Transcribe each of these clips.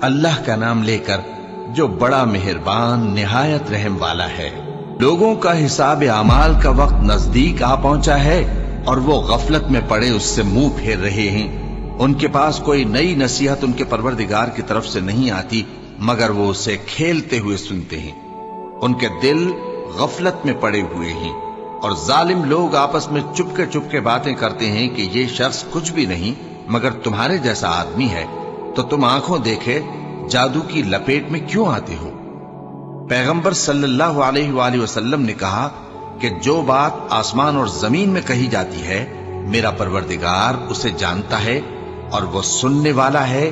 اللہ کا نام لے کر جو بڑا مہربان نہایت رحم والا ہے۔ لوگوں کا حساب اعمال کا وقت نزدیک آ پہنچا ہے اور وہ غفلت میں پڑے اس سے منہ پھیر رہے ہیں۔ ان کے پاس کوئی نئی نصیحت ان کے پروردگار کی طرف سے نہیں آتی مگر وہ اسے کھیلتے ہوئے سنتے ہیں۔ ان کے دل غفلت میں پڑے ہوئے ہیں اور ظالم لوگ آپس میں چپکے باتیں کرتے ہیں کہ یہ شخص کچھ بھی نہیں مگر تمہارے جیسا آدمی ہے، تو تم آنکھوں دیکھے جادو کی لپیٹ میں کیوں آتے ہو؟ پیغمبر صلی اللہ علیہ وآلہ وسلم نے کہا کہ جو بات آسمان اور زمین میں کہی جاتی ہے میرا پروردگار اسے جانتا ہے اور وہ سننے والا ہے،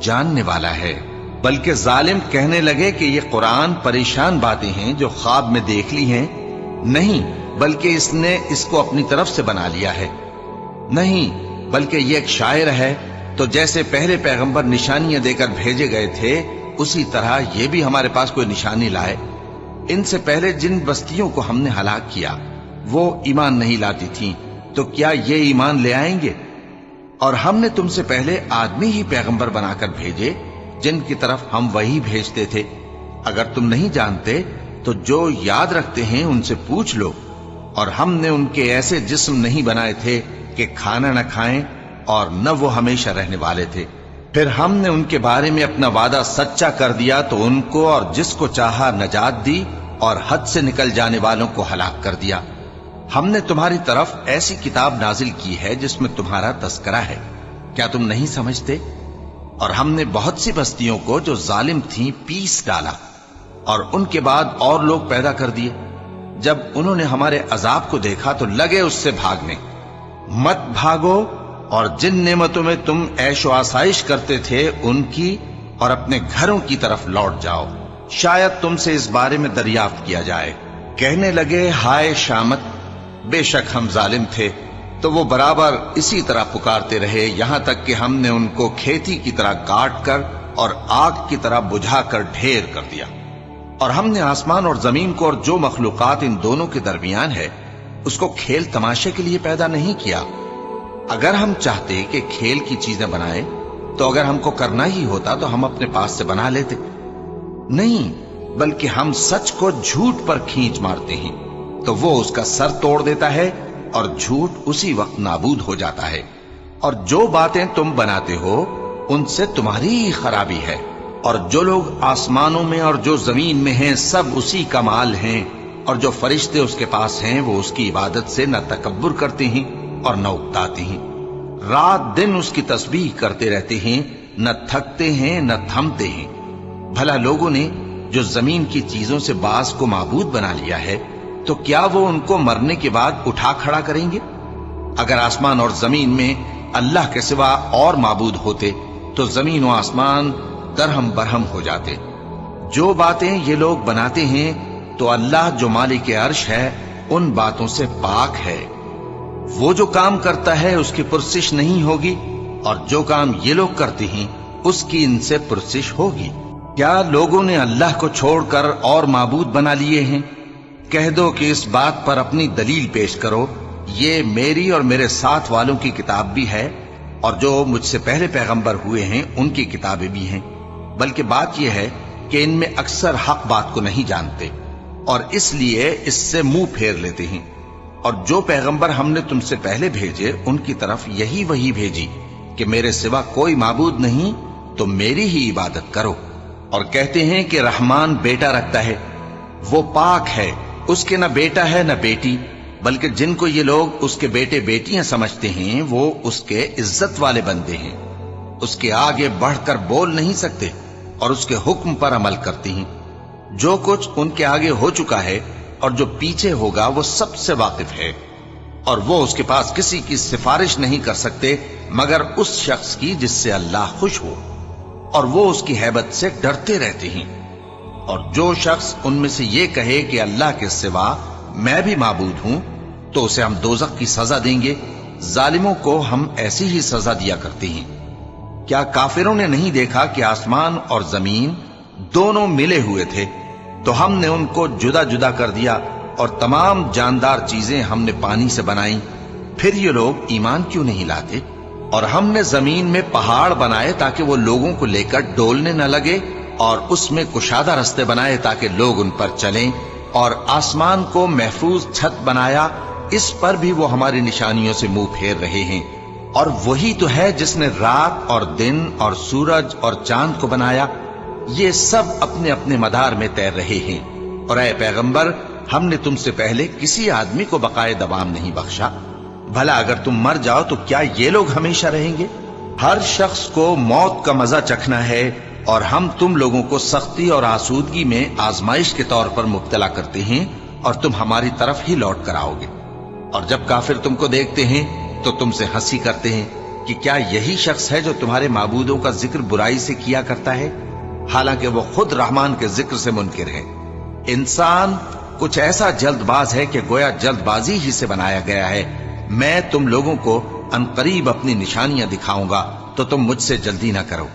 جاننے والا ہے۔ بلکہ ظالم کہنے لگے کہ یہ قرآن پریشان باتیں ہیں جو خواب میں دیکھ لی ہیں، نہیں بلکہ اس نے اس کو اپنی طرف سے بنا لیا ہے، نہیں بلکہ یہ ایک شاعر ہے۔ تو جیسے پہلے پیغمبر نشانیاں دے کر بھیجے گئے تھے اسی طرح یہ بھی ہمارے پاس کوئی نشانی لائے۔ ان سے پہلے جن بستیوں کو ہم نے ہلاک کیا وہ ایمان نہیں لاتی تھیں، تو کیا یہ ایمان لے آئیں گے؟ اور ہم نے تم سے پہلے آدمی ہی پیغمبر بنا کر بھیجے جن کی طرف ہم وہی بھیجتے تھے۔ اگر تم نہیں جانتے تو جو یاد رکھتے ہیں ان سے پوچھ لو۔ اور ہم نے ان کے ایسے جسم نہیں بنائے تھے کہ کھانا نہ کھائیں اور نہ وہ ہمیشہ رہنے والے تھے۔ پھر ہم نے ان کے بارے میں اپنا وعدہ سچا کر دیا تو ان کو اور جس کو چاہا نجات دی اور حد سے نکل جانے والوں کو ہلاک کر دیا۔ ہم نے تمہاری طرف ایسی کتاب نازل کی ہے جس میں تمہارا تذکرہ ہے، کیا تم نہیں سمجھتے؟ اور ہم نے بہت سی بستیوں کو جو ظالم تھیں پیس ڈالا اور ان کے بعد اور لوگ پیدا کر دیے۔ جب انہوں نے ہمارے عذاب کو دیکھا تو لگے اس سے بھاگنے۔ مت بھاگو اور جن نعمتوں میں تم عیش و آسائش کرتے تھے ان کی اور اپنے گھروں کی طرف لوٹ جاؤ، شاید تم سے اس بارے میں دریافت کیا جائے۔ کہنے لگے ہائے شامت، بے شک ہم ظالم تھے۔ تو وہ برابر اسی طرح پکارتے رہے یہاں تک کہ ہم نے ان کو کھیتی کی طرح کاٹ کر اور آگ کی طرح بجھا کر ڈھیر کر دیا۔ اور ہم نے آسمان اور زمین کو اور جو مخلوقات ان دونوں کے درمیان ہے اس کو کھیل تماشے کے لیے پیدا نہیں کیا۔ اگر ہم چاہتے کہ کھیل کی چیزیں بنائیں تو اگر ہم کو کرنا ہی ہوتا تو ہم اپنے پاس سے بنا لیتے، نہیں بلکہ ہم سچ کو جھوٹ پر کھینچ مارتے ہیں تو وہ اس کا سر توڑ دیتا ہے اور جھوٹ اسی وقت نابود ہو جاتا ہے۔ اور جو باتیں تم بناتے ہو ان سے تمہاری ہی خرابی ہے، اور جو لوگ آسمانوں میں اور جو زمین میں ہیں سب اسی کا مال ہیں، اور جو فرشتے اس کے پاس ہیں وہ اس کی عبادت سے نہ تکبر کرتے ہیں اور نہ اکتاتے ہیں، رات دن اس کی تسبیح کرتے رہتے ہیں، نہ تھکتے ہیں نہ تھمتے ہیں۔ بھلا لوگوں نے جو زمین کی چیزوں سے بعض کو معبود بنا لیا ہے تو کیا وہ ان کو مرنے کے بعد اٹھا کھڑا کریں گے؟ اگر آسمان اور زمین میں اللہ کے سوا اور معبود ہوتے تو زمین و آسمان درہم برہم ہو جاتے۔ جو باتیں یہ لوگ بناتے ہیں تو اللہ جو مالک عرش ہے ان باتوں سے پاک ہے۔ وہ جو کام کرتا ہے اس کی پرسش نہیں ہوگی، اور جو کام یہ لوگ کرتے ہیں اس کی ان سے پرسش ہوگی۔ کیا لوگوں نے اللہ کو چھوڑ کر اور معبود بنا لیے ہیں؟ کہہ دو کہ اس بات پر اپنی دلیل پیش کرو، یہ میری اور میرے ساتھ والوں کی کتاب بھی ہے اور جو مجھ سے پہلے پیغمبر ہوئے ہیں ان کی کتابیں بھی ہیں، بلکہ بات یہ ہے کہ ان میں اکثر حق بات کو نہیں جانتے اور اس لیے اس سے منہ پھیر لیتے ہیں۔ اور جو پیغمبر ہم نے تم سے پہلے بھیجے ان کی طرف یہی وحی بھیجی کہ میرے سوا کوئی معبود نہیں تو میری ہی عبادت کرو، اور کہتے ہیں کہ رحمان بیٹا رکھتا ہے، وہ پاک ہے، اس کے نہ بیٹا ہے نہ بیٹی، بلکہ جن کو یہ لوگ اس کے بیٹے بیٹیاں سمجھتے ہیں وہ اس کے عزت والے بندے ہیں، اس کے آگے بڑھ کر بول نہیں سکتے اور اس کے حکم پر عمل کرتے ہیں۔ جو کچھ ان کے آگے ہو چکا ہے اور جو پیچھے ہوگا وہ سب سے واقف ہے، اور وہ اس کے پاس کسی کی سفارش نہیں کر سکتے مگر اس شخص کی جس سے اللہ خوش ہو، اور وہ اس کی ہیبت سے ڈرتے رہتے ہیں۔ اور جو شخص ان میں سے یہ کہے کہ اللہ کے سوا میں بھی معبود ہوں تو اسے ہم دوزخ کی سزا دیں گے، ظالموں کو ہم ایسی ہی سزا دیا کرتے ہیں۔ کیا کافروں نے نہیں دیکھا کہ آسمان اور زمین دونوں ملے ہوئے تھے تو ہم نے ان کو جدا جدا کر دیا اور تمام جاندار چیزیں ہم نے پانی سے بنائیں، پھر یہ لوگ ایمان کیوں نہیں لاتے؟ اور ہم نے زمین میں پہاڑ بنائے تاکہ وہ لوگوں کو لے کر ڈولنے نہ لگے، اور اس میں کشادہ رستے بنائے تاکہ لوگ ان پر چلیں، اور آسمان کو محفوظ چھت بنایا، اس پر بھی وہ ہماری نشانیوں سے منہ پھیر رہے ہیں۔ اور وہی تو ہے جس نے رات اور دن اور سورج اور چاند کو بنایا، یہ سب اپنے اپنے مدار میں تیر رہے ہیں۔ اور اے پیغمبر، ہم نے تم سے پہلے کسی آدمی کو بقائے دوام نہیں بخشا، بھلا اگر تم مر جاؤ تو کیا یہ لوگ ہمیشہ رہیں گے؟ ہر شخص کو موت کا مزہ چکھنا ہے، اور ہم تم لوگوں کو سختی اور آسودگی میں آزمائش کے طور پر مبتلا کرتے ہیں، اور تم ہماری طرف ہی لوٹ کر آؤ گے۔ اور جب کافر تم کو دیکھتے ہیں تو تم سے ہنسی کرتے ہیں کہ کیا یہی شخص ہے جو تمہارے معبودوں کا ذکر برائی سے کیا کرتا ہے، حالانکہ وہ خود رحمان کے ذکر سے منکر ہے۔ انسان کچھ ایسا جلد باز ہے کہ گویا جلد بازی ہی سے بنایا گیا ہے۔ میں تم لوگوں کو عنقریب اپنی نشانیاں دکھاؤں گا تو تم مجھ سے جلدی نہ کرو۔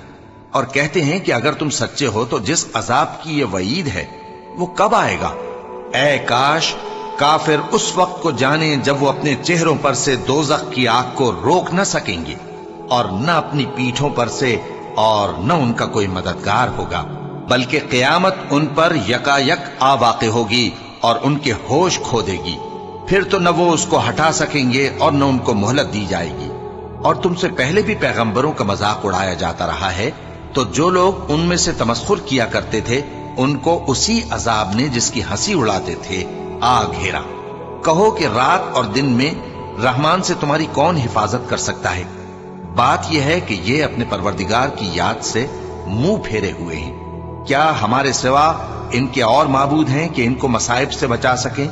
اور کہتے ہیں کہ اگر تم سچے ہو تو جس عذاب کی یہ وعید ہے وہ کب آئے گا؟ اے کاش کافر اس وقت کو جانیں جب وہ اپنے چہروں پر سے دوزخ کی آگ کو روک نہ سکیں گے، اور نہ اپنی پیٹھوں پر سے، اور نہ ان کا کوئی مددگار ہوگا، بلکہ قیامت ان پر یکا یک آ واقع ہوگی اور ان کے ہوش کھو دے گی۔ پھر تو نہ وہ اس کو ہٹا سکیں گے اور نہ ان کو مہلت دی جائے گی۔ اور تم سے پہلے بھی پیغمبروں کا مذاق اڑایا جاتا رہا ہے، تو جو لوگ ان میں سے تمسخر کیا کرتے تھے ان کو اسی عذاب نے جس کی ہنسی اڑاتے تھے آ گھیرا۔ کہو کہ رات اور دن میں رحمان سے تمہاری کون حفاظت کر سکتا ہے؟ بات یہ ہے کہ یہ اپنے پروردگار کی یاد سے منہ پھیرے ہوئے ہیں۔ کیا ہمارے سوا ان کے اور معبود ہیں کہ ان کو مصائب سے بچا سکیں؟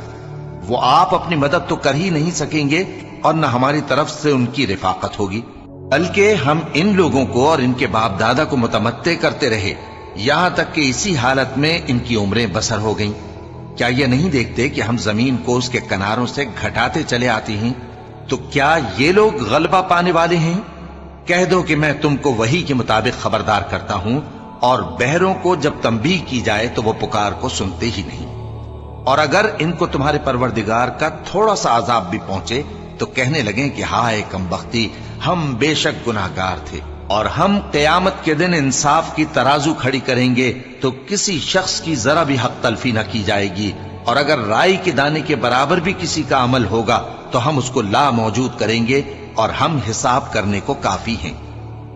وہ آپ اپنی مدد تو کر ہی نہیں سکیں گے، اور نہ ہماری طرف سے ان کی رفاقت ہوگی، بلکہ ہم ان لوگوں کو اور ان کے باپ دادا کو متمتع کرتے رہے، یہاں تک کہ اسی حالت میں ان کی عمریں بسر ہو گئیں۔ کیا یہ نہیں دیکھتے کہ ہم زمین کو اس کے کناروں سے گھٹاتے چلے آتے ہیں؟ تو کیا یہ لوگ غلبہ پانے والے ہیں؟ کہہ دو کہ میں تم کو وحی کے مطابق خبردار کرتا ہوں، اور بہروں کو جب تنبیہ کی جائے تو وہ پکار کو سنتے ہی نہیں۔ اور اگر ان کو تمہارے پروردگار کا تھوڑا سا عذاب بھی پہنچے تو کہنے لگیں کہ ہائے کمبختی، ہم بے شک گناہگار تھے۔ اور ہم قیامت کے دن انصاف کی ترازو کھڑی کریں گے تو کسی شخص کی ذرا بھی حق تلفی نہ کی جائے گی، اور اگر رائی کے دانے کے برابر بھی کسی کا عمل ہوگا تو ہم اس کو لا موجود کریں گے، اور ہم حساب کرنے کو کافی ہیں۔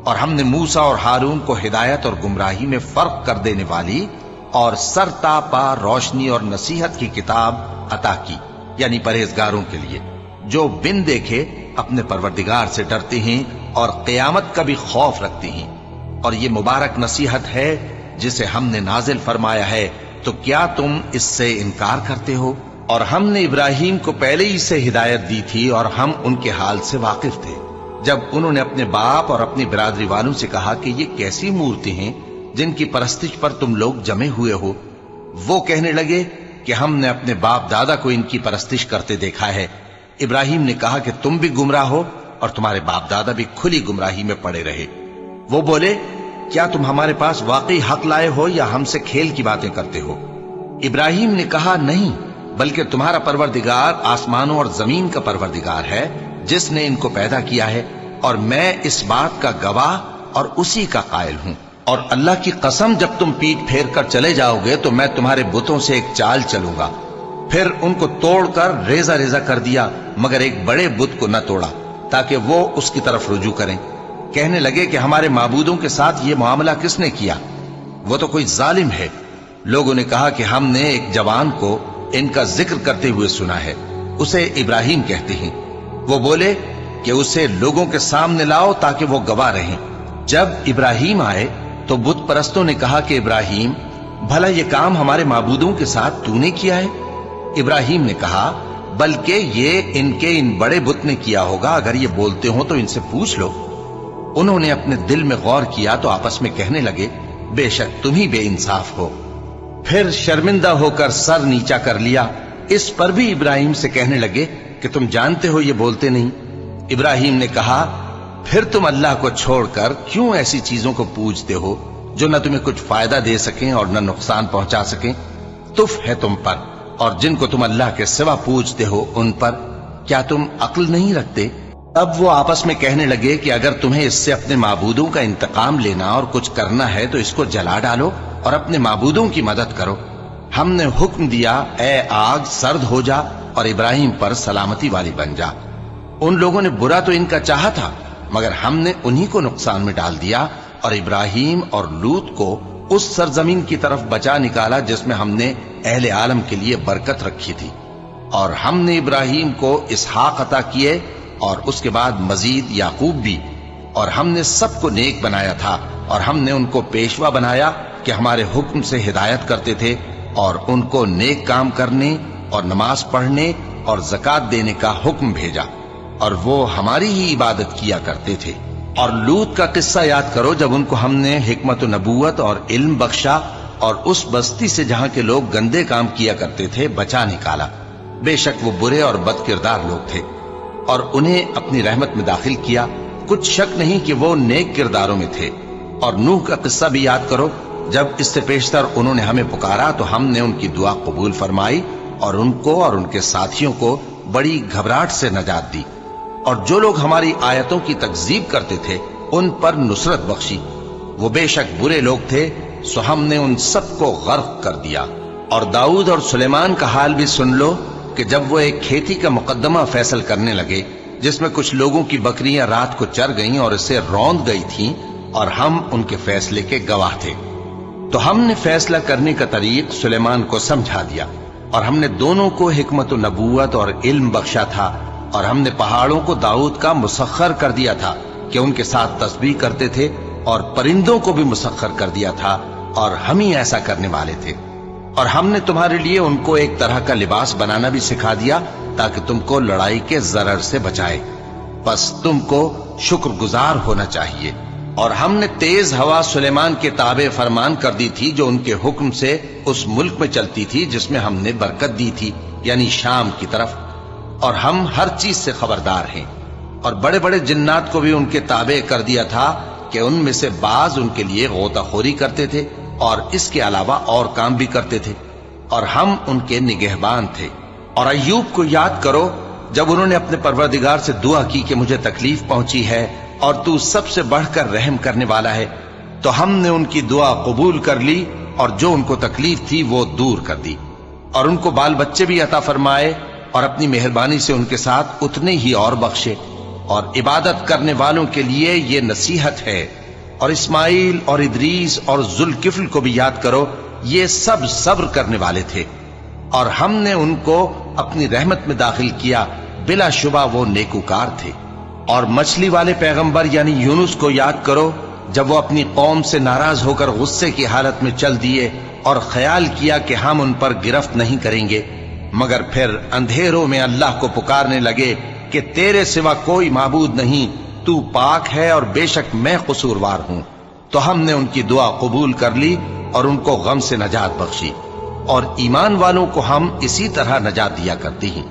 اور ہم نے موسیٰ اور ہارون کو ہدایت اور گمراہی میں فرق کر دینے والی اور سر تا پا روشنی اور نصیحت کی کتاب عطا کی، یعنی پرہیزگاروں کے لیے جو بن دیکھے اپنے پروردگار سے ڈرتے ہیں اور قیامت کا بھی خوف رکھتے ہیں۔ اور یہ مبارک نصیحت ہے جسے ہم نے نازل فرمایا ہے، تو کیا تم اس سے انکار کرتے ہو؟ اور ہم نے ابراہیم کو پہلے ہی سے ہدایت دی تھی، اور ہم ان کے حال سے واقف تھے جب انہوں نے اپنے باپ اور اپنی برادری والوں سے کہا کہ یہ کیسی مورتی ہیں جن کی پرستش پر تم لوگ جمے ہوئے ہو۔ وہ کہنے لگے کہ ہم نے اپنے باپ دادا کو ان کی پرستش کرتے دیکھا ہے۔ ابراہیم نے کہا کہ تم بھی گمراہ ہو اور تمہارے باپ دادا بھی کھلی گمراہی میں پڑے رہے۔ وہ بولے کیا تم ہمارے پاس واقعی حق لائے ہو یا ہم سے کھیل کی باتیں کرتے ہو؟ ابراہیم نے کہا نہیں، بلکہ تمہارا پروردگار آسمانوں اور زمین کا پروردگار ہے جس نے ان کو پیدا کیا ہے، اور میں اس بات کا گواہ اور اسی کا قائل ہوں۔ اور اللہ کی قسم جب تم پیٹ پھیر کر چلے جاؤ گے تو میں تمہارے بتوں سے ایک چال چلوں گا۔ پھر ان کو توڑ کر ریزہ ریزہ کر دیا، مگر ایک بڑے بت کو نہ توڑا تاکہ وہ اس کی طرف رجوع کریں۔ کہنے لگے کہ ہمارے معبودوں کے ساتھ یہ معاملہ کس نے کیا؟ وہ تو کوئی ظالم ہے۔ لوگوں نے کہا کہ ہم نے ایک جوان کو ان کا ذکر کرتے ہوئے سنا ہے، اسے ابراہیم کہتے ہیں۔ وہ بولے کہ اسے لوگوں کے سامنے لاؤ تاکہ وہ گواہ رہیں۔ جب ابراہیم آئے تو بت پرستوں نے کہا کہ ابراہیم، بھلا یہ کام ہمارے معبودوں کے ساتھ تو نے کیا ہے؟ ابراہیم نے کہا بلکہ یہ ان کے ان بڑے بت نے کیا ہوگا، اگر یہ بولتے ہوں تو ان سے پوچھ لو۔ انہوں نے اپنے دل میں غور کیا تو آپس میں کہنے لگے بے شک تم ہی بے انصاف ہو۔ پھر شرمندہ ہو کر سر نیچا کر لیا۔ اس پر بھی ابراہیم سے کہنے لگے کہ تم جانتے ہو یہ بولتے نہیں۔ ابراہیم نے کہا پھر تم اللہ کو چھوڑ کر کیوں ایسی چیزوں کو پوجتے ہو جو نہ تمہیں کچھ فائدہ دے سکیں اور نہ نقصان پہنچا سکیں؟ تف ہے تم پر اور جن کو تم اللہ کے سوا پوجتے ہو ان پر، کیا تم عقل نہیں رکھتے؟ اب وہ آپس میں کہنے لگے کہ اگر تمہیں اس سے اپنے معبودوں کا انتقام لینا اور کچھ کرنا ہے تو اس کو جلا ڈالو اور اپنے معبودوں کی مدد کرو۔ ہم نے حکم دیا اے آگ سرد ہو جا اور ابراہیم پر سلامتی والی بن جا۔ ان لوگوں نے برا تو ان کا چاہا تھا، مگر ہم نے انہی کو نقصان میں ڈال دیا اور ابراہیم اور لوط کو اس سرزمین کی طرف بچا نکالا جس میں ہم نے اہل عالم کے لیے برکت رکھی تھی۔ اور ہم نے ابراہیم کو اسحاق عطا کیے اور اس کے بعد مزید یعقوب بھی، اور ہم نے سب کو نیک بنایا تھا اور ہم نے ان کو پیشوا بنایا کہ ہمارے حکم سے ہدایت کرتے تھے اور ان کو نیک کام کرنے اور نماز پڑھنے اور زکوٰۃ دینے کا حکم بھیجا، اور وہ ہماری ہی عبادت کیا کرتے تھے۔ اور لوط کا قصہ یاد کرو جب ان کو ہم نے حکمت و نبوت اور علم بخشا اور اس بستی سے جہاں کے لوگ گندے کام کیا کرتے تھے بچا نکالا۔ بے شک وہ برے اور بد کردار لوگ تھے، اور انہیں اپنی رحمت میں داخل کیا، کچھ شک نہیں کہ وہ نیک کرداروں میں تھے۔ اور نوح کا قصہ بھی یاد کرو جب اس سے پیشتر انہوں نے ہمیں پکارا تو ہم نے ان کی دعا قبول فرمائی اور ان کو اور ان کے ساتھیوں کو بڑی گھبراہٹ سے نجات دی، اور جو لوگ ہماری آیتوں کی تکذیب کرتے تھے ان پر نصرت بخشی۔ وہ بے شک برے لوگ تھے، سو ہم نے ان سب کو غرق کر دیا۔ اور داؤد اور سلیمان کا حال بھی سن لو کہ جب وہ ایک کھیتی کا مقدمہ فیصل کرنے لگے جس میں کچھ لوگوں کی بکریاں رات کو چر گئیں اور اسے روند گئی تھیں، اور ہم ان کے فیصلے کے گواہ تھے، تو ہم نے فیصلہ کرنے کا طریق سلیمان کو سمجھا دیا، اور ہم نے دونوں کو حکمت و نبوت اور علم بخشا تھا، اور ہم نے پہاڑوں کو داؤد کا مسخر کر دیا تھا کہ ان کے ساتھ تسبیح کرتے تھے، اور پرندوں کو بھی مسخر کر دیا تھا، اور ہم ہی ایسا کرنے والے تھے۔ اور ہم نے تمہارے لیے ان کو ایک طرح کا لباس بنانا بھی سکھا دیا تاکہ تم کو لڑائی کے ضرر سے بچائے، بس تم کو شکر گزار ہونا چاہیے۔ اور ہم نے تیز ہوا سلیمان کے تابع فرمان کر دی تھی جو ان کے حکم سے اس ملک میں چلتی تھی جس میں ہم نے برکت دی تھی، یعنی شام کی طرف، اور ہم ہر چیز سے خبردار ہیں۔ اور بڑے بڑے جنات کو بھی ان کے تابع کر دیا تھا کہ ان میں سے بعض ان کے لیے غوطہ خوری کرتے تھے اور اس کے علاوہ اور کام بھی کرتے تھے، اور ہم ان کے نگہبان تھے۔ اور ایوب کو یاد کرو جب انہوں نے اپنے پروردگار سے دعا کی کہ مجھے تکلیف پہنچی ہے اور تو سب سے بڑھ کر رحم کرنے والا ہے، تو ہم نے ان کی دعا قبول کر لی اور جو ان کو تکلیف تھی وہ دور کر دی، اور ان کو بال بچے بھی عطا فرمائے اور اپنی مہربانی سے ان کے ساتھ اتنے ہی اور بخشے۔ اور عبادت کرنے والوں کے لیے یہ نصیحت ہے۔ اور اسماعیل اور ادریس اور ذوالکفل کو بھی یاد کرو، یہ سب صبر کرنے والے تھے، اور ہم نے ان کو اپنی رحمت میں داخل کیا، بلا شبہ وہ نیکوکار تھے۔ اور مچھلی والے پیغمبر یعنی یونس کو یاد کرو جب وہ اپنی قوم سے ناراض ہو کر غصے کی حالت میں چل دیے اور خیال کیا کہ ہم ان پر گرفت نہیں کریں گے، مگر پھر اندھیروں میں اللہ کو پکارنے لگے کہ تیرے سوا کوئی معبود نہیں، تو پاک ہے اور بے شک میں قصوروار ہوں، تو ہم نے ان کی دعا قبول کر لی اور ان کو غم سے نجات بخشی، اور ایمان والوں کو ہم اسی طرح نجات دیا کرتی ہیں۔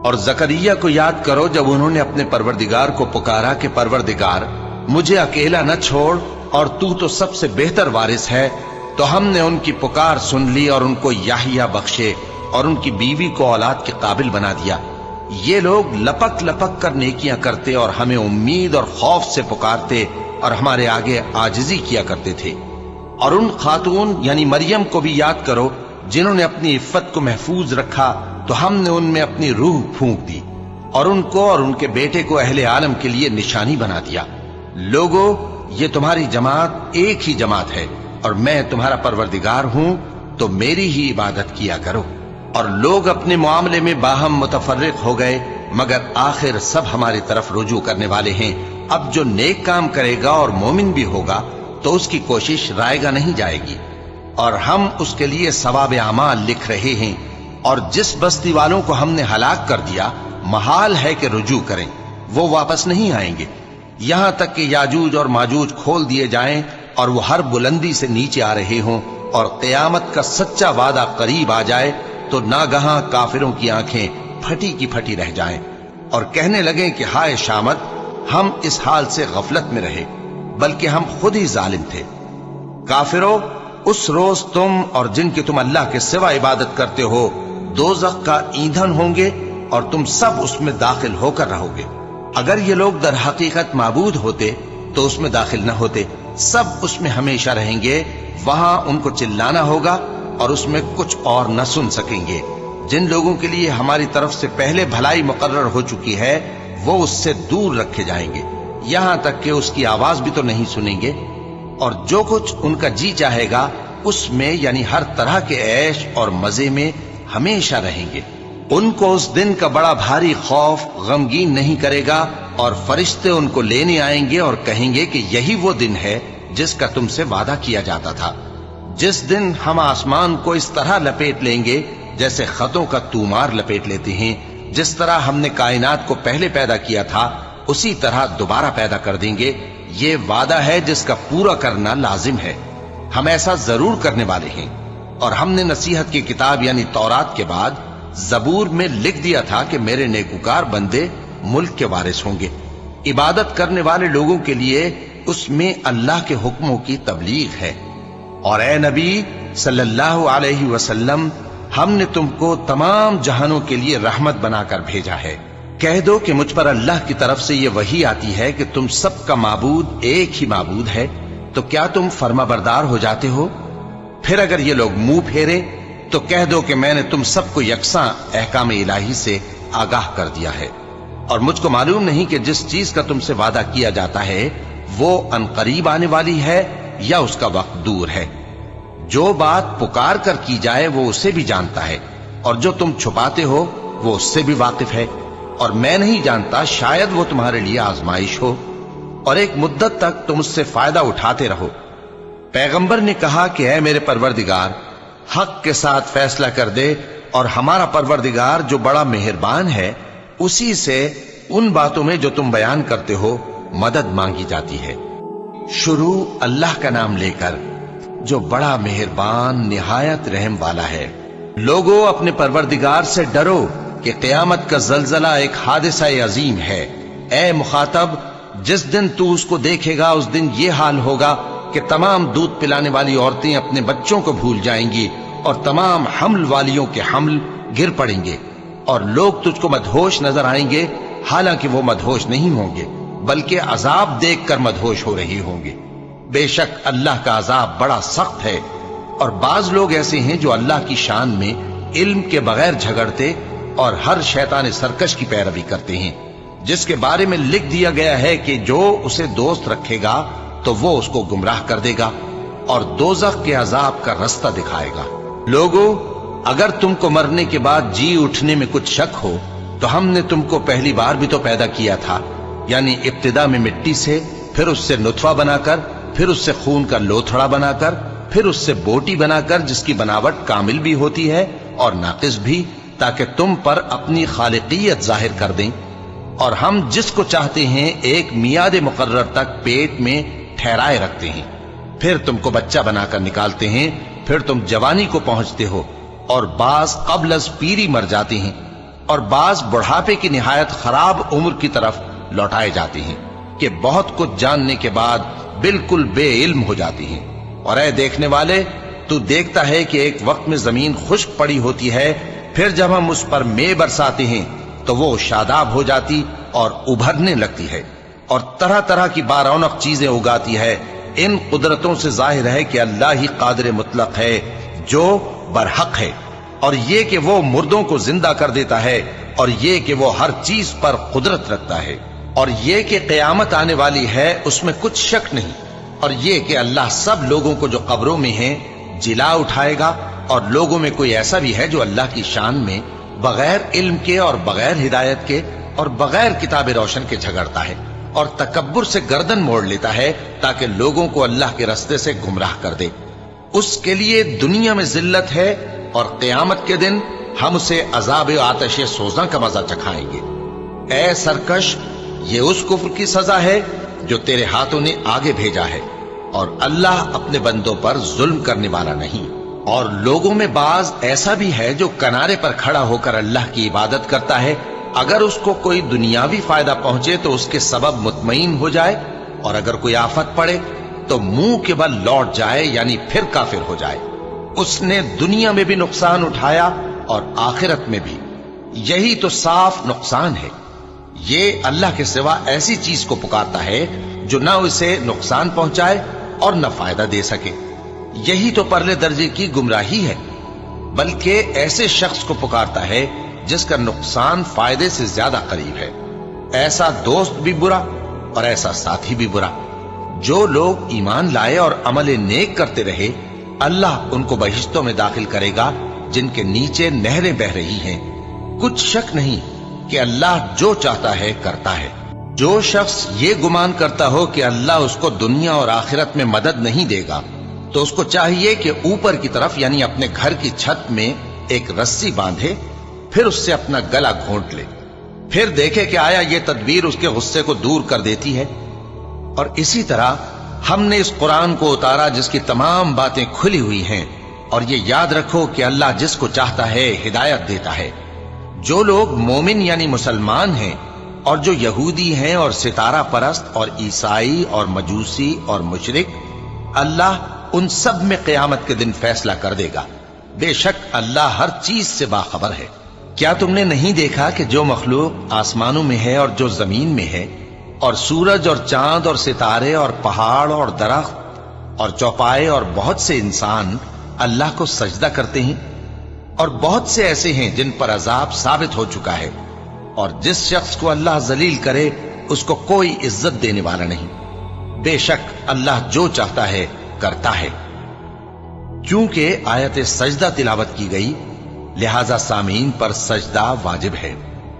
اور زکریا کو یاد کرو جب انہوں نے اپنے پروردگار کو پکارا کہ پروردگار مجھے اکیلا نہ چھوڑ اور تو سب سے بہتر وارث ہے، تو ہم نے ان کی پکار سن لی اور ان کو یحییٰ بخشے اور ان کی بیوی کو اولاد کے قابل بنا دیا۔ یہ لوگ لپک لپک کر نیکیاں کرتے اور ہمیں امید اور خوف سے پکارتے اور ہمارے آگے عاجزی کیا کرتے تھے۔ اور ان خاتون یعنی مریم کو بھی یاد کرو جنہوں نے اپنی عفت کو محفوظ رکھا، تو ہم نے ان میں اپنی روح پھونک دی اور ان کو اور ان کے بیٹے کو اہل عالم کے لیے نشانی بنا دیا۔ لوگو، یہ تمہاری جماعت ایک ہی جماعت ہے اور میں تمہارا پروردگار ہوں، تو میری ہی عبادت کیا کرو۔ اور لوگ اپنے معاملے میں باہم متفرق ہو گئے، مگر آخر سب ہماری طرف رجوع کرنے والے ہیں۔ اب جو نیک کام کرے گا اور مومن بھی ہوگا تو اس کی کوشش رائے گا نہیں جائے گی، اور ہم اس کے لیے ثواب اعمال لکھ رہے ہیں۔ اور جس بستی والوں کو ہم نے ہلاک کر دیا محال ہے کہ رجوع کریں، وہ واپس نہیں آئیں گے، یہاں تک کہ یاجوج اور ماجوج کھول دیے جائیں اور وہ ہر بلندی سے نیچے آ رہے ہوں، اور قیامت کا سچا وعدہ قریب آ جائے تو ناگہاں کافروں کی آنکھیں پھٹی کی پھٹی رہ جائیں اور کہنے لگیں کہ ہائے شامت، ہم اس حال سے غفلت میں رہے، بلکہ ہم خود ہی ظالم تھے۔ کافروں، اس روز تم اور جن کی تم اللہ کے سوا عبادت کرتے ہو دوزخ کا ایندھن ہوں گے اور تم سب اس میں داخل ہو کر رہو گے۔ اگر یہ لوگ در حقیقت معبود ہوتے تو اس میں داخل نہ ہوتے، سب اس میں ہمیشہ رہیں گے، وہاں ان کو چلانا ہوگا اور اس میں کچھ اور نہ سن سکیں گے۔ جن لوگوں کے لیے ہماری طرف سے پہلے بھلائی مقرر ہو چکی ہے وہ اس سے دور رکھے جائیں گے، یہاں تک کہ اس کی آواز بھی تو نہیں سنیں گے، اور جو کچھ ان کا جی چاہے گا اس میں یعنی ہر طرح کے عیش اور مزے میں ہمیشہ رہیں گے۔ ان کو اس دن کا بڑا بھاری خوف غمگین نہیں کرے گا، اور فرشتے ان کو لینے آئیں گے اور کہیں گے کہ یہی وہ دن ہے جس کا تم سے وعدہ کیا جاتا تھا، جس دن ہم آسمان کو اس طرح لپیٹ لیں گے جیسے خطوں کا تومار لپیٹ لیتے ہیں، جس طرح ہم نے کائنات کو پہلے پیدا کیا تھا اسی طرح دوبارہ پیدا کر دیں گے۔ یہ وعدہ ہے جس کا پورا کرنا لازم ہے، ہم ایسا ضرور کرنے والے ہیں۔ اور ہم نے نصیحت کی کتاب یعنی تورات کے بعد زبور میں لکھ دیا تھا کہ میرے نیکوکار بندے ملک کے وارث ہوں گے۔ عبادت کرنے والے لوگوں کے لیے اس میں اللہ کے حکموں کی تبلیغ ہے۔ اور اے نبی صلی اللہ علیہ وسلم، ہم نے تم کو تمام جہانوں کے لیے رحمت بنا کر بھیجا ہے۔ کہہ دو کہ مجھ پر اللہ کی طرف سے یہ وحی آتی ہے کہ تم سب کا معبود ایک ہی معبود ہے، تو کیا تم فرما بردار ہو جاتے ہو؟ پھر اگر یہ لوگ منہ پھیرے تو کہہ دو کہ میں نے تم سب کو یکساں احکام الہی سے آگاہ کر دیا ہے، اور مجھ کو معلوم نہیں کہ جس چیز کا تم سے وعدہ کیا جاتا ہے وہ عنقریب آنے والی ہے یا اس کا وقت دور ہے۔ جو بات پکار کر کی جائے وہ اسے بھی جانتا ہے، اور جو تم چھپاتے ہو وہ اس سے بھی واقف ہے، اور میں نہیں جانتا، شاید وہ تمہارے لیے آزمائش ہو، اور ایک مدت تک تم اس سے فائدہ اٹھاتے رہو۔ پیغمبر نے کہا کہ اے میرے پروردگار، حق کے ساتھ فیصلہ کر دے، اور ہمارا پروردگار جو بڑا مہربان ہے اسی سے ان باتوں میں جو تم بیان کرتے ہو مدد مانگی جاتی ہے۔ شروع اللہ کا نام لے کر جو بڑا مہربان نہایت رحم والا ہے۔ لوگوں اپنے پروردگار سے ڈرو کہ قیامت کا زلزلہ ایک حادثہ عظیم ہے۔ اے مخاطب، جس دن تو اس کو دیکھے گا اس دن یہ حال ہوگا کہ تمام دودھ پلانے والی عورتیں اپنے بچوں کو بھول جائیں گی، اور تمام حمل والیوں کے حمل گر پڑیں گے، اور لوگ تجھ کو مدہوش نظر آئیں گے، حالانکہ وہ مدہوش نہیں ہوں گے بلکہ عذاب دیکھ کر مدہوش ہو رہے ہوں گے۔ بے شک اللہ کا عذاب بڑا سخت ہے۔ اور بعض لوگ ایسے ہیں جو اللہ کی شان میں علم کے بغیر جھگڑتے اور ہر شیطان سرکش کی پیروی کرتے ہیں، جس کے بارے میں لکھ دیا گیا ہے کہ جو اسے دوست رکھے گا تو وہ اس کو گمراہ کر دے گا اور دوزخ کے عذاب کا رستہ دکھائے گا۔ لوگوں، اگر تم کو مرنے کے بعد جی اٹھنے میں کچھ شک ہو تو ہم نے تم کو پہلی بار بھی تو پیدا کیا تھا، یعنی ابتدا میں مٹی سے، پھر اس سے نطفہ بنا کر، پھر اس سے خون کا لوتھڑا بنا کر، پھر اس سے بوٹی بنا کر جس کی بناوٹ کامل بھی ہوتی ہے اور ناقص بھی، تاکہ تم پر اپنی خالقیت ظاہر کر دیں۔ اور ہم جس کو چاہتے ہیں ایک میعاد مقرر تک پیٹ میں ٹھہرائے رکھتے ہیں، پھر تم کو بچہ بنا کر نکالتے ہیں، پھر تم جوانی کو پہنچتے ہو، اور بعض قبل از پیری مر جاتے ہیں، اور بعض بڑھاپے کی نہایت خراب عمر کی طرف لوٹائے جاتے ہیں کہ بہت کچھ جاننے کے بعد بالکل بے علم ہو جاتی ہیں۔ اور اے دیکھنے والے، تو دیکھتا ہے کہ ایک وقت میں زمین خشک پڑی ہوتی ہے، پھر جب ہم اس پر مے برساتے ہیں تو وہ شاداب ہو جاتی اور ابھرنے لگتی ہے اور طرح طرح کی بارونق چیزیں اگاتی ہے۔ ان قدرتوں سے ظاہر ہے کہ اللہ ہی قادر مطلق ہے جو برحق ہے، اور یہ کہ وہ مردوں کو زندہ کر دیتا ہے، اور یہ کہ وہ ہر چیز پر قدرت رکھتا ہے، اور یہ کہ قیامت آنے والی ہے اس میں کچھ شک نہیں، اور یہ کہ اللہ سب لوگوں کو جو قبروں میں ہیں جلا اٹھائے گا۔ اور لوگوں میں کوئی ایسا بھی ہے جو اللہ کی شان میں بغیر علم کے اور بغیر ہدایت کے اور بغیر کتاب روشن کے جھگڑتا ہے اور تکبر سے گردن موڑ لیتا ہے تاکہ لوگوں کو اللہ کے رستے سے گمراہ کر دے۔ اس کے لیے دنیا میں ذلت ہے، اور قیامت کے دن ہم اسے عذاب آتش سوزاں کا مزہ چکھائیں گے۔ اے سرکش، یہ اس کفر کی سزا ہے جو تیرے ہاتھوں نے آگے بھیجا ہے، اور اللہ اپنے بندوں پر ظلم کرنے والا نہیں۔ اور لوگوں میں بعض ایسا بھی ہے جو کنارے پر کھڑا ہو کر اللہ کی عبادت کرتا ہے، اگر اس کو کوئی دنیاوی فائدہ پہنچے تو اس کے سبب مطمئن ہو جائے، اور اگر کوئی آفت پڑے تو منہ کے بل لوٹ جائے، یعنی پھر کافر ہو جائے۔ اس نے دنیا میں بھی نقصان اٹھایا اور آخرت میں بھی، یہی تو صاف نقصان ہے۔ یہ اللہ کے سوا ایسی چیز کو پکارتا ہے جو نہ اسے نقصان پہنچائے اور نہ فائدہ دے سکے. یہی تو پرلے درجے کی گمراہی ہے. بلکہ ایسے شخص کو پکارتا ہے جس کا نقصان فائدے سے زیادہ قریب ہے. ایسا دوست بھی برا اور ایسا ساتھی بھی برا. جو لوگ ایمان لائے اور عمل نیک کرتے رہے اللہ ان کو بہشتوں میں داخل کرے گا جن کے نیچے نہریں بہ رہی ہیں. کچھ شک نہیں کہ اللہ جو چاہتا ہے کرتا ہے. جو شخص یہ گمان کرتا ہو کہ اللہ اس کو دنیا اور آخرت میں مدد نہیں دے گا تو اس کو چاہیے کہ اوپر کی طرف یعنی اپنے گھر کی چھت میں ایک رسی باندھے، پھر اس سے اپنا گلا گھونٹ لے، پھر دیکھے کہ آیا یہ تدبیر اس کے غصے کو دور کر دیتی ہے. اور اسی طرح ہم نے اس قرآن کو اتارا جس کی تمام باتیں کھلی ہوئی ہیں. اور یہ یاد رکھو کہ اللہ جس کو چاہتا ہے ہدایت دیتا ہے. جو لوگ مومن یعنی مسلمان ہیں اور جو یہودی ہیں اور ستارہ پرست اور عیسائی اور مجوسی اور مشرک، اللہ ان سب میں قیامت کے دن فیصلہ کر دے گا. بے شک اللہ ہر چیز سے باخبر ہے. کیا تم نے نہیں دیکھا کہ جو مخلوق آسمانوں میں ہے اور جو زمین میں ہے، اور سورج اور چاند اور ستارے اور پہاڑ اور درخت اور چوپائے اور بہت سے انسان اللہ کو سجدہ کرتے ہیں، اور بہت سے ایسے ہیں جن پر عذاب ثابت ہو چکا ہے. اور جس شخص کو اللہ ذلیل کرے اس کو کوئی عزت دینے والا نہیں. بے شک اللہ جو چاہتا ہے کرتا ہے. کیونکہ آیت سجدہ تلاوت کی گئی لہذا سامعین پر سجدہ واجب ہے.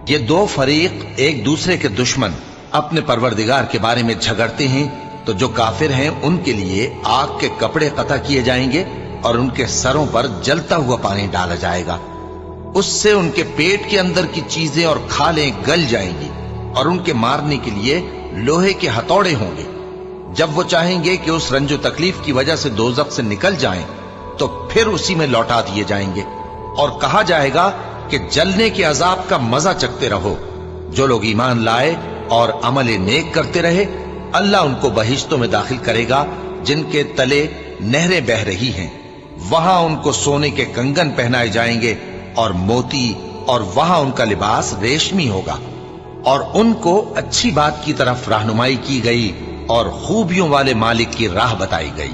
یہ دو فریق ایک دوسرے کے دشمن اپنے پروردگار کے بارے میں جھگڑتے ہیں تو جو کافر ہیں ان کے لیے آگ کے کپڑے قطع کیے جائیں گے اور ان کے سروں پر جلتا ہوا پانی ڈالا جائے گا. اس سے ان کے پیٹ کے اندر کی چیزیں اور کھالیں گل جائیں گی اور ان کے مارنے کے لیے لوہے کے ہتھوڑے ہوں گے. جب وہ چاہیں گے کہ اس رنج و تکلیف کی وجہ سے دوزخ سے نکل جائیں تو پھر اسی میں لوٹا دیے جائیں گے اور کہا جائے گا کہ جلنے کے عذاب کا مزہ چکھتے رہو. جو لوگ ایمان لائے اور عمل نیک کرتے رہے اللہ ان کو بہشتوں میں داخل کرے گا جن کے تلے نہریں بہ رہی ہیں. وہاں ان کو سونے کے کنگن پہنائے جائیں گے اور موتی، اور وہاں ان کا لباس ریشمی ہوگا. اور ان کو اچھی بات کی طرف رہنمائی کی گئی اور خوبیوں والے مالک کی راہ بتائی گئی.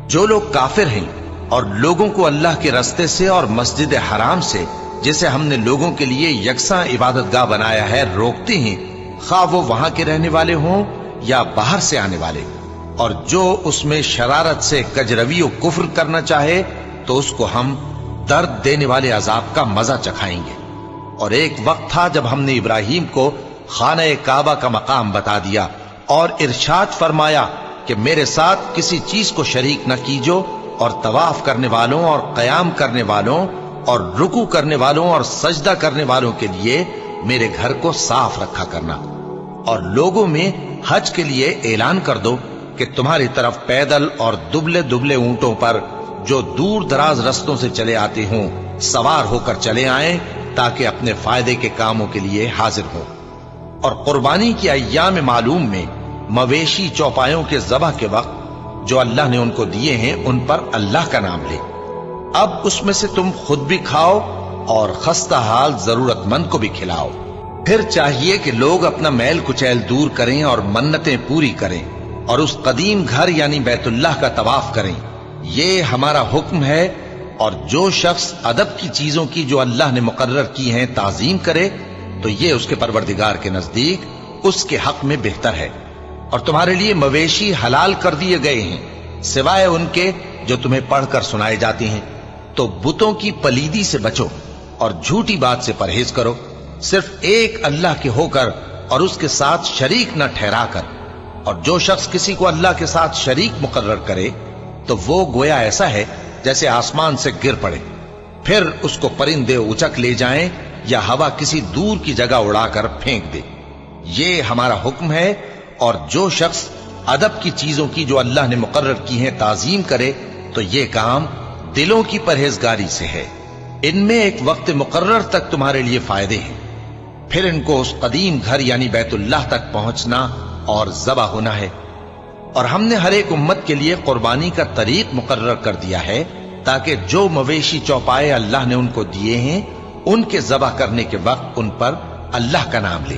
جو لوگ کافر ہیں اور لوگوں کو اللہ کے رستے سے اور مسجد حرام سے جسے ہم نے لوگوں کے لیے یکساں عبادت گاہ بنایا ہے روکتے ہیں، خواہ وہ وہاں کے رہنے والے ہوں یا باہر سے آنے والے، اور جو اس میں شرارت سے کجروی و کفر کرنا چاہے تو اس کو ہم درد دینے والے عذاب کا مزہ چکھائیں گے. اور ایک وقت تھا جب ہم نے ابراہیم کو خانہ کعبہ کا مقام بتا دیا اور ارشاد فرمایا کہ میرے ساتھ کسی چیز کو شریک نہ کیجو، اور طواف کرنے والوں اور قیام کرنے والوں اور رکوع کرنے والوں اور سجدہ کرنے والوں کے لیے میرے گھر کو صاف رکھا کرنا. اور لوگوں میں حج کے لیے اعلان کر دو کہ تمہاری طرف پیدل اور دبلے دبلے اونٹوں پر جو دور دراز رستوں سے چلے آتے ہوں سوار ہو کر چلے آئیں تاکہ اپنے فائدے کے کاموں کے لیے حاضر ہوں. اور قربانی کی ایام معلوم میں مویشی چوپایوں کے ذبح کے وقت جو اللہ نے ان کو دیے ہیں ان پر اللہ کا نام لے. اب اس میں سے تم خود بھی کھاؤ اور خستہ حال ضرورت مند کو بھی کھلاؤ. پھر چاہیے کہ لوگ اپنا میل کچیل دور کریں اور منتیں پوری کریں اور اس قدیم گھر یعنی بیت اللہ کا طواف کریں. یہ ہمارا حکم ہے. اور جو شخص ادب کی چیزوں کی جو اللہ نے مقرر کی ہیں تعظیم کرے تو یہ اس کے پروردگار کے نزدیک اس کے حق میں بہتر ہے. اور تمہارے لیے مویشی حلال کر دیے گئے ہیں سوائے ان کے جو تمہیں پڑھ کر سنائے جاتے ہیں. تو بتوں کی پلیدی سے بچو اور جھوٹی بات سے پرہیز کرو، صرف ایک اللہ کے ہو کر اور اس کے ساتھ شریک نہ ٹھہرا کر. اور جو شخص کسی کو اللہ کے ساتھ شریک مقرر کرے تو وہ گویا ایسا ہے جیسے آسمان سے گر پڑے، پھر اس کو پرندے اچک لے جائیں یا ہوا کسی دور کی جگہ اڑا کر پھینک دے. یہ ہمارا حکم ہے. اور جو شخص ادب کی چیزوں کی جو اللہ نے مقرر کی ہیں تعظیم کرے تو یہ کام دلوں کی پرہیزگاری سے ہے. ان میں ایک وقت مقرر تک تمہارے لیے فائدے ہیں، پھر ان کو اس قدیم گھر یعنی بیت اللہ تک پہنچنا اور ذبح ہونا ہے. اور ہم نے ہر ایک امت کے لیے قربانی کا طریق مقرر کر دیا ہے تاکہ جو مویشی چوپائے اللہ نے ان کو دیے ہیں ان کے ذبح کرنے کے وقت ان پر اللہ کا نام لے.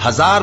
1000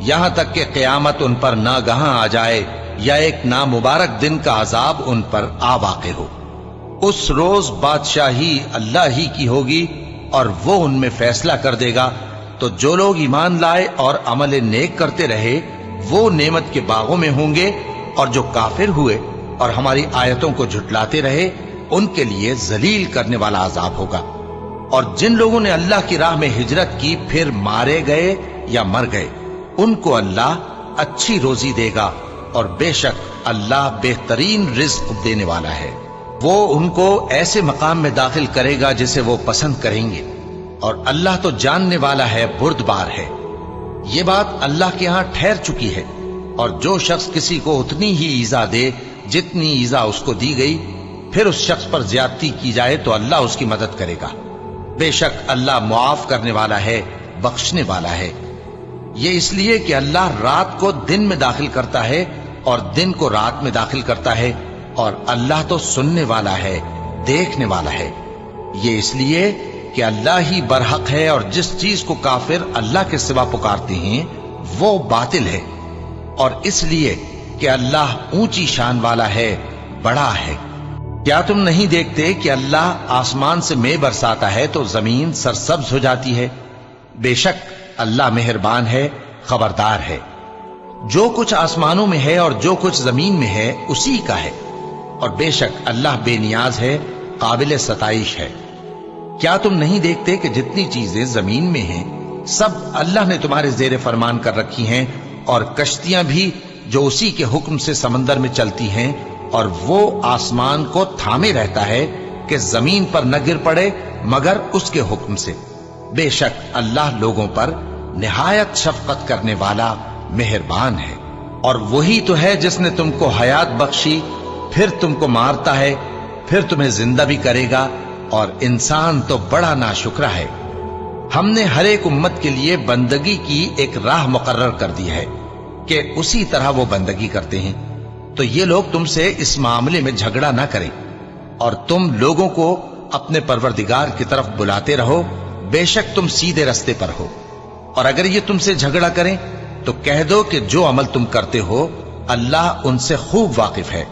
یہاں تک کہ قیامت ان پر ناگہاں آ جائے یا ایک نامبارک دن کا عذاب ان پر آ واقع ہو۔ اس روز بادشاہی اللہ ہی کی ہوگی اور وہ ان میں فیصلہ کر دے گا، تو جو لوگ ایمان لائے اور عمل نیک کرتے رہے وہ نعمت کے باغوں میں ہوں گے، اور جو کافر ہوئے اور ہماری آیتوں کو جھٹلاتے رہے ان کے لیے ذلیل کرنے والا عذاب ہوگا۔ اور جن لوگوں نے اللہ کی راہ میں ہجرت کی پھر مارے گئے یا مر گئے ان کو اللہ اچھی روزی دے گا، اور بے شک اللہ بہترین رزق دینے والا ہے۔ وہ ان کو ایسے مقام میں داخل کرے گا جسے وہ پسند کریں گے، اور اللہ تو جاننے والا ہے، بردبار ہے۔ یہ بات اللہ کے ہاں ٹھہر چکی ہے، اور جو شخص کسی کو اتنی ہی ایذا دے جتنی ایذا اس کو دی گئی، پھر اس شخص پر زیادتی کی جائے تو اللہ اس کی مدد کرے گا۔ بے شک اللہ معاف کرنے والا ہے، بخشنے والا ہے۔ یہ اس لیے کہ اللہ رات کو دن میں داخل کرتا ہے اور دن کو رات میں داخل کرتا ہے، اور اللہ تو سننے والا ہے، دیکھنے والا ہے۔ یہ اس لیے کہ اللہ ہی برحق ہے، اور جس چیز کو کافر اللہ کے سوا پکارتے ہیں وہ باطل ہے، اور اس لیے کہ اللہ اونچی شان والا ہے، بڑا ہے۔ کیا تم نہیں دیکھتے کہ اللہ آسمان سے مے برساتا ہے تو زمین سرسبز ہو جاتی ہے؟ بے شک اللہ مہربان ہے، خبردار ہے۔ جو کچھ آسمانوں میں ہے اور جو کچھ زمین میں ہے اسی کا ہے، اور بے شک اللہ بے نیاز ہے، قابل ستائش ہے۔ کیا تم نہیں دیکھتے کہ جتنی چیزیں زمین میں ہیں سب اللہ نے تمہارے زیر فرمان کر رکھی ہیں، اور کشتیاں بھی جو اسی کے حکم سے سمندر میں چلتی ہیں، اور وہ آسمان کو تھامے رہتا ہے کہ زمین پر نہ گر پڑے مگر اس کے حکم سے۔ بے شک اللہ لوگوں پر نہایت شفقت کرنے والا مہربان ہے۔ اور وہی تو ہے جس نے تم کو حیات بخشی، پھر تم کو مارتا ہے، پھر تمہیں زندہ بھی کرے گا، اور انسان تو بڑا ناشکرا ہے۔ ہم نے ہر ایک امت کے لیے بندگی کی ایک راہ مقرر کر دی ہے کہ اسی طرح وہ بندگی کرتے ہیں، تو یہ لوگ تم سے اس معاملے میں جھگڑا نہ کریں، اور تم لوگوں کو اپنے پروردگار کی طرف بلاتے رہو، بے شک تم سیدھے رستے پر ہو۔ اور اگر یہ تم سے جھگڑا کریں تو کہہ دو کہ جو عمل تم کرتے ہو اللہ ان سے خوب واقف ہے۔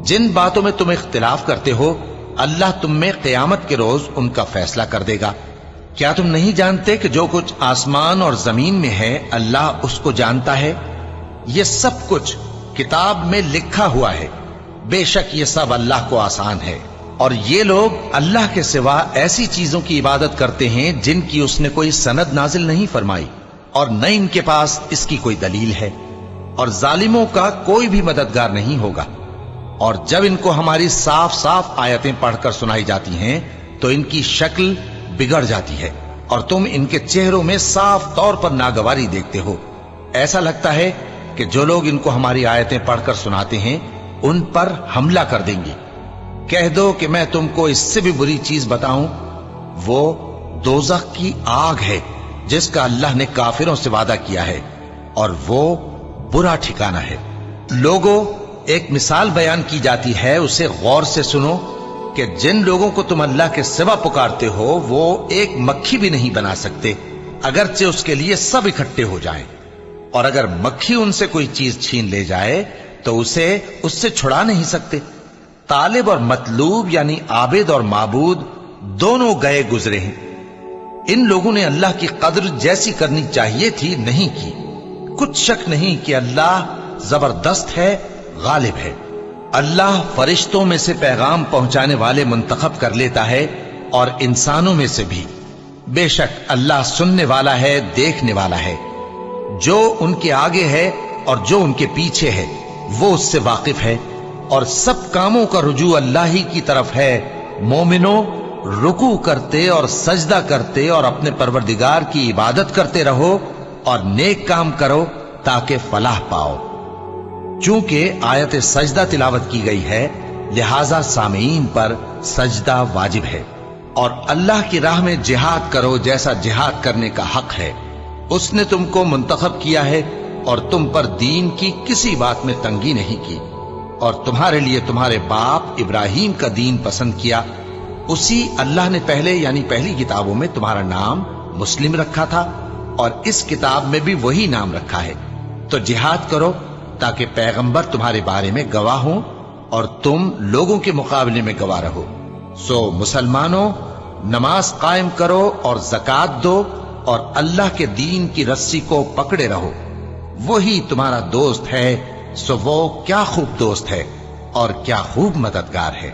جن باتوں میں تم اختلاف کرتے ہو اللہ تم میں قیامت کے روز ان کا فیصلہ کر دے گا۔ کیا تم نہیں جانتے کہ جو کچھ آسمان اور زمین میں ہے اللہ اس کو جانتا ہے؟ یہ سب کچھ کتاب میں لکھا ہوا ہے، بے شک یہ سب اللہ کو آسان ہے۔ اور یہ لوگ اللہ کے سوا ایسی چیزوں کی عبادت کرتے ہیں جن کی اس نے کوئی سند نازل نہیں فرمائی، اور نہ ان کے پاس اس کی کوئی دلیل ہے، اور ظالموں کا کوئی بھی مددگار نہیں ہوگا۔ اور جب ان کو ہماری صاف صاف آیتیں پڑھ کر سنائی جاتی ہیں تو ان کی شکل بگڑ جاتی ہے، اور تم ان کے چہروں میں صاف طور پر ناگواری دیکھتے ہو۔ ایسا لگتا ہے کہ جو لوگ ان کو ہماری آیتیں پڑھ کر سناتے ہیں ان پر حملہ کر دیں گے۔ کہہ دو کہ میں تم کو اس سے بھی بری چیز بتاؤں، وہ دوزخ کی آگ ہے جس کا اللہ نے کافروں سے وعدہ کیا ہے، اور وہ برا ٹھکانہ ہے۔ لوگوں، ایک مثال بیان کی جاتی ہے، اسے غور سے سنو کہ جن لوگوں کو تم اللہ کے سوا پکارتے ہو وہ ایک مکھی بھی نہیں بنا سکتے اگرچہ اس کے لیے سب اکٹھے ہو جائیں، اور اگر مکھی ان سے کوئی چیز چھین لے جائے تو اسے اس سے چھڑا نہیں سکتے۔ طالب اور مطلوب یعنی عابد اور معبود دونوں گئے گزرے ہیں۔ ان لوگوں نے اللہ کی قدر جیسی کرنی چاہیے تھی نہیں کی۔ کچھ شک نہیں کہ اللہ زبردست ہے، غالب ہے۔ اللہ فرشتوں میں سے پیغام پہنچانے والے منتخب کر لیتا ہے اور انسانوں میں سے بھی۔ بے شک اللہ سننے والا ہے، دیکھنے والا ہے۔ جو ان کے آگے ہے اور جو ان کے پیچھے ہے وہ اس سے واقف ہے، اور سب کاموں کا رجوع اللہ ہی کی طرف ہے۔ مومنوں، رکوع کرتے اور سجدہ کرتے اور اپنے پروردگار کی عبادت کرتے رہو اور نیک کام کرو تاکہ فلاح پاؤ۔ چونکہ آیت سجدہ تلاوت کی گئی ہے لہذا سامعین پر سجدہ واجب ہے، اور اللہ کی راہ میں جہاد کرو جیسا جہاد کرنے کا حق ہے۔ اس نے تم کو منتخب کیا ہے اور تم پر دین کی کسی بات میں تنگی نہیں کی، اور تمہارے لیے تمہارے باپ ابراہیم کا دین پسند کیا۔ اسی اللہ نے پہلے یعنی پہلی کتابوں میں تمہارا نام مسلم رکھا تھا، اور اس کتاب میں بھی وہی نام رکھا ہے۔ تو جہاد کرو تاکہ پیغمبر تمہارے بارے میں گواہ ہوں اور تم لوگوں کے مقابلے میں گواہ رہو۔ سو مسلمانوں، نماز قائم کرو اور زکات دو اور اللہ کے دین کی رسی کو پکڑے رہو، وہی تمہارا دوست ہے۔ سو وہ کیا خوب دوست ہے اور کیا خوب مددگار ہے۔